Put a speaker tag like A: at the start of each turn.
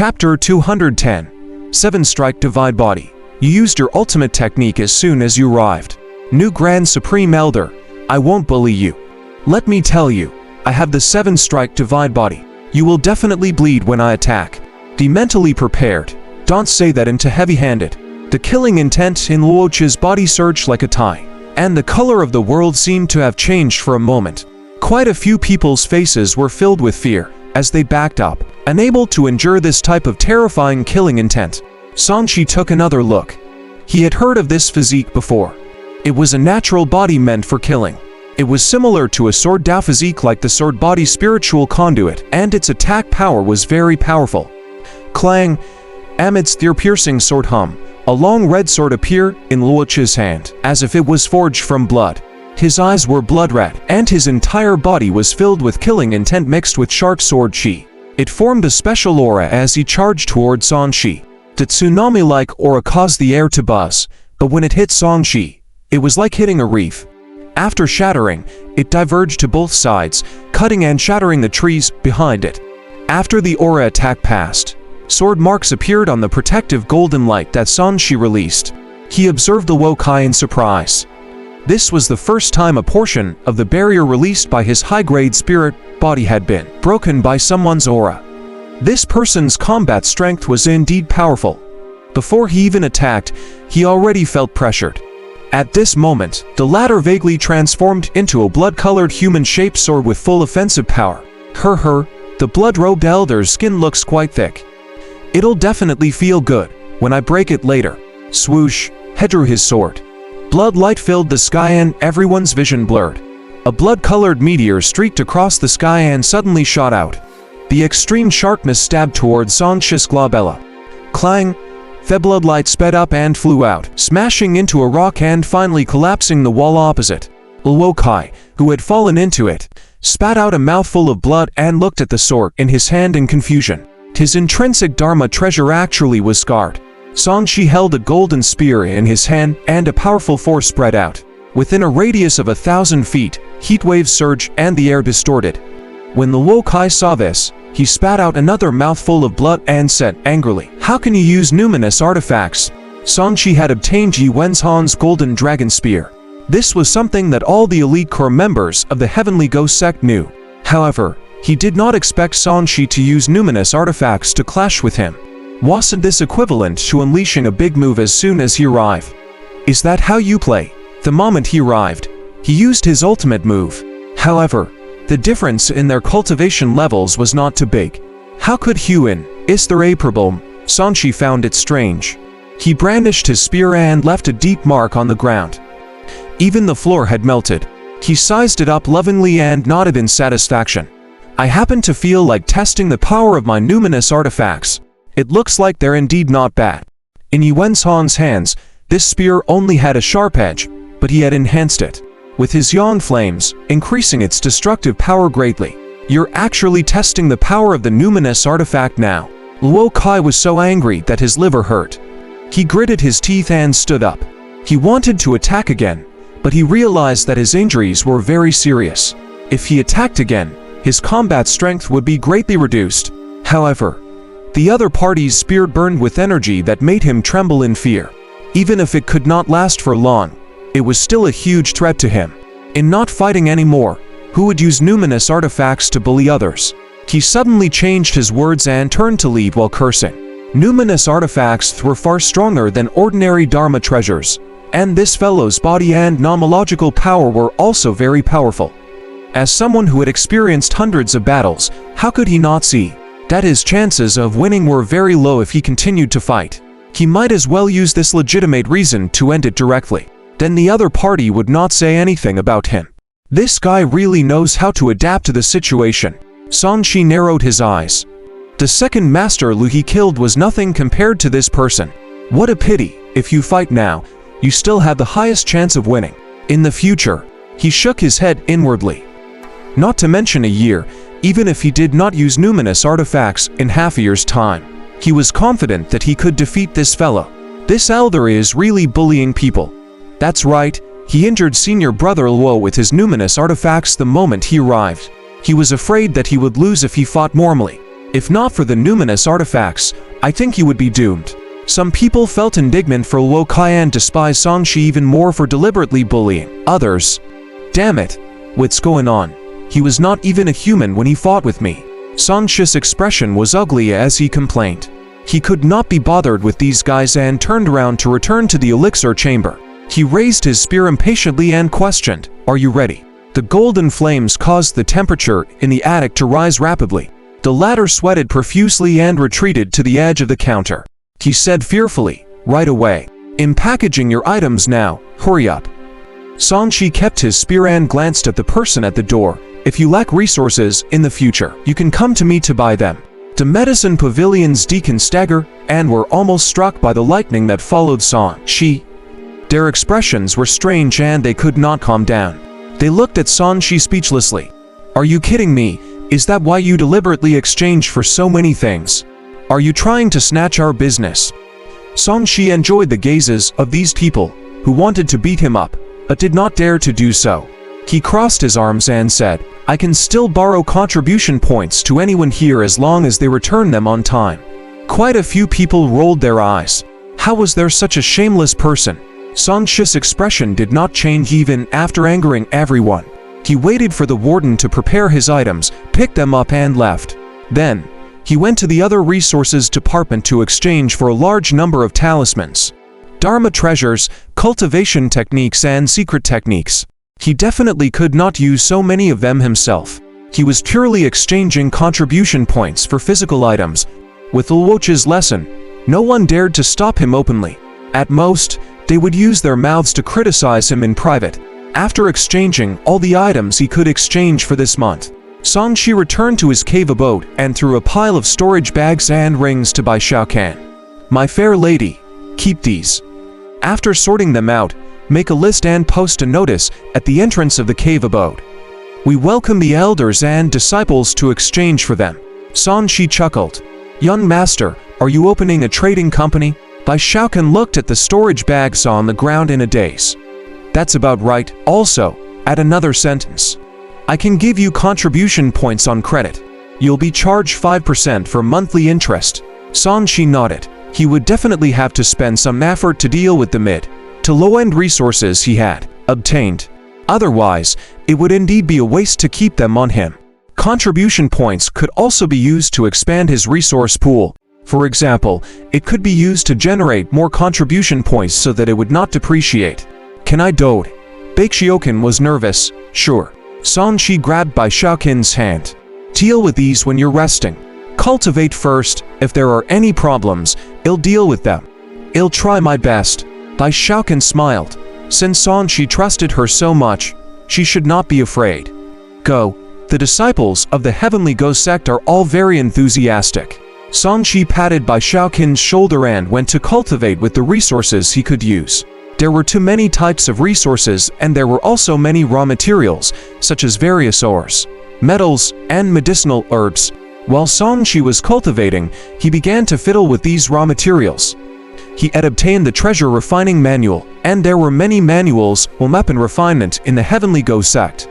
A: Chapter 210. 7-Strike Divide Body. You used your ultimate technique as soon as you arrived. New Grand Supreme Elder, I won't bully you. Let me tell you, I have the 7-Strike Divide Body. You will definitely bleed when I attack. Be mentally prepared. Don't say that into heavy-handed. The killing intent in Wuxia's body surged like a tide, and the color of the world seemed to have changed for a moment. Quite a few people's faces were filled with fear as they backed up, unable to endure this type of terrifying killing intent. Sanshi took another look. He had heard of this physique before. It was a natural body meant for killing. It was similar to a sword Dao physique like the sword body spiritual conduit, and its attack power was very powerful. Clang! Amidst the ear-piercing sword hum, a long red sword appeared in Wuxia's hand, as if it was forged from blood. His eyes were blood red, and his entire body was filled with killing intent mixed with sharp sword chi. It formed a special aura as he charged toward Sanshi. The tsunami-like aura caused the air to buzz, but when it hit Sanshi, it was like hitting a reef. After shattering, it diverged to both sides, cutting and shattering the trees behind it. After the aura attack passed, sword marks appeared on the protective golden light that Sanshi released. He observed the Wuxia in surprise. This was the first time a portion of the barrier released by his high-grade spirit body had been broken by someone's aura. This person's combat strength was indeed powerful. Before he even attacked, he already felt pressured. At this moment, the latter vaguely transformed into a blood-colored human-shaped sword with full offensive power. The blood-robed elder's skin looks quite thick. It'll definitely feel good when I break it later. Swoosh, he drew his sword. Blood light filled the sky and everyone's vision blurred. A blood-colored meteor streaked across the sky and suddenly shot out. The extreme sharpness stabbed towards Sanshi's glabella. Clang! The blood light sped up and flew out, smashing into a rock and finally collapsing the wall opposite. Wuxia, who had fallen into it, spat out a mouthful of blood and looked at the sword in his hand in confusion. His intrinsic dharma treasure actually was scarred. Sanshi held a golden spear in his hand and a powerful force spread out. Within a radius of 1,000 feet, heat waves surged and the air distorted. When the Wuxia saw this, he spat out another mouthful of blood and said angrily, "How can you use numinous artifacts?" Sanshi had obtained Yi Wenzhan's golden dragon spear. This was something that all the elite core members of the Heavenly Ghost sect knew. However, he did not expect Sanshi to use numinous artifacts to clash with him. Wasn't this equivalent to unleashing a big move as soon as he arrived? Is that how you play? The moment he arrived, he used his ultimate move. However, the difference in their cultivation levels was not too big. How could Huan? Is there a problem? Sanshi found it strange. He brandished his spear and left a deep mark on the ground. Even the floor had melted. He sized it up lovingly and nodded in satisfaction. I happen to feel like testing the power of my numinous artifacts. It looks like they're indeed not bad. In Yi Wenzhan's hands, this spear only had a sharp edge, but he had enhanced it with his Yan flames, increasing its destructive power greatly. You're actually testing the power of the numinous artifact now. Wuxia was so angry that his liver hurt. He gritted his teeth and stood up. He wanted to attack again, but he realized that his injuries were very serious. If he attacked again, his combat strength would be greatly reduced. However, the other party's spear burned with energy that made him tremble in fear. Even if it could not last for long, it was still a huge threat to him. In not fighting anymore, who would use numinous artifacts to bully others? He suddenly changed his words and turned to leave while cursing. Numinous artifacts were far stronger than ordinary Dharma treasures, and this fellow's body and nomological power were also very powerful. As someone who had experienced hundreds of battles, how could he not see that his chances of winning were very low if he continued to fight? He might as well use this legitimate reason to end it directly. Then the other party would not say anything about him. This guy really knows how to adapt to the situation. Sanshi narrowed his eyes. The second master Lu he killed was nothing compared to this person. What a pity. If you fight now, you still have the highest chance of winning. In the future, he shook his head inwardly. Not to mention a year, even if he did not use numinous artifacts in half a year's time, he was confident that he could defeat this fellow. This elder is really bullying people. That's right, he injured senior brother Luo with his numinous artifacts the moment he arrived. He was afraid that he would lose if he fought normally. If not for the numinous artifacts, I think you would be doomed. Some people felt indignant for Wuxia and despised Songshi even more for deliberately bullying others. Damn it, what's going on? He was not even a human when he fought with me. Songshi's expression was ugly as he complained. He could not be bothered with these guys and turned around to return to the elixir chamber. He raised his spear impatiently and questioned, "Are you ready?" The golden flames caused the temperature in the attic to rise rapidly. The latter sweated profusely and retreated to the edge of the counter. He said fearfully, "Right away. I'm packaging your items now, hurry up." Songshi kept his spear and glanced at the person at the door. "If you lack resources in the future, you can come to me to buy them." The medicine pavilion's deacon staggered and were almost struck by the lightning that followed Songshi. Their expressions were strange and they could not calm down. They looked at Songshi speechlessly. "Are you kidding me? Is that why you deliberately exchanged for so many things? Are you trying to snatch our business?" Songshi enjoyed the gazes of these people, who wanted to beat him up, but did not dare to do so. He crossed his arms and said, "I can still borrow contribution points to anyone here as long as they return them on time." Quite a few people rolled their eyes. How was there such a shameless person? Songshi's expression did not change even after angering everyone. He waited for the warden to prepare his items, picked them up and left. Then, he went to the other resources department to exchange for a large number of talismans, Dharma treasures, cultivation techniques and secret techniques. He definitely could not use so many of them himself. He was purely exchanging contribution points for physical items. With Wuxia's lesson, no one dared to stop him openly. At most, they would use their mouths to criticize him in private. After exchanging all the items he could exchange for this month, Songshi returned to his cave abode and threw a pile of storage bags and rings to Bai Xiaocan. "My fair lady, keep these. After sorting them out, make a list and post a notice at the entrance of the cave abode. We welcome the elders and disciples to exchange for them." Songshi chuckled. "Young master, are you opening a trading company?" Bai Xiaocan looked at the storage bags on the ground in a daze. "That's about right. Also, add another sentence. I can give you contribution points on credit. You'll be charged 5% for monthly interest." Songshi nodded. He would definitely have to spend some effort to deal with the mid to low-end resources he had obtained. Otherwise, it would indeed be a waste to keep them on him. Contribution points could also be used to expand his resource pool. For example, it could be used to generate more contribution points so that it would not depreciate. "Can I do it?" Bai Xiaocan was nervous. "Sure." Songshi grabbed Bai Xiaocan's hand. "Deal with these when you're resting. Cultivate first. If there are any problems, I'll deal with them." "I'll try my best." Bai Xiaocan smiled. Since Songshi trusted her so much, she should not be afraid. "Go." The disciples of the Heavenly Ghost sect are all very enthusiastic. Songshi patted Bai Xiaocan's shoulder and went to cultivate with the resources he could use. There were too many types of resources and there were also many raw materials, such as various ores, metals, and medicinal herbs. While Songshi was cultivating, he began to fiddle with these raw materials. He had obtained the treasure refining manual, and there were many manuals on weapon refinement in the Heavenly Ghost sect.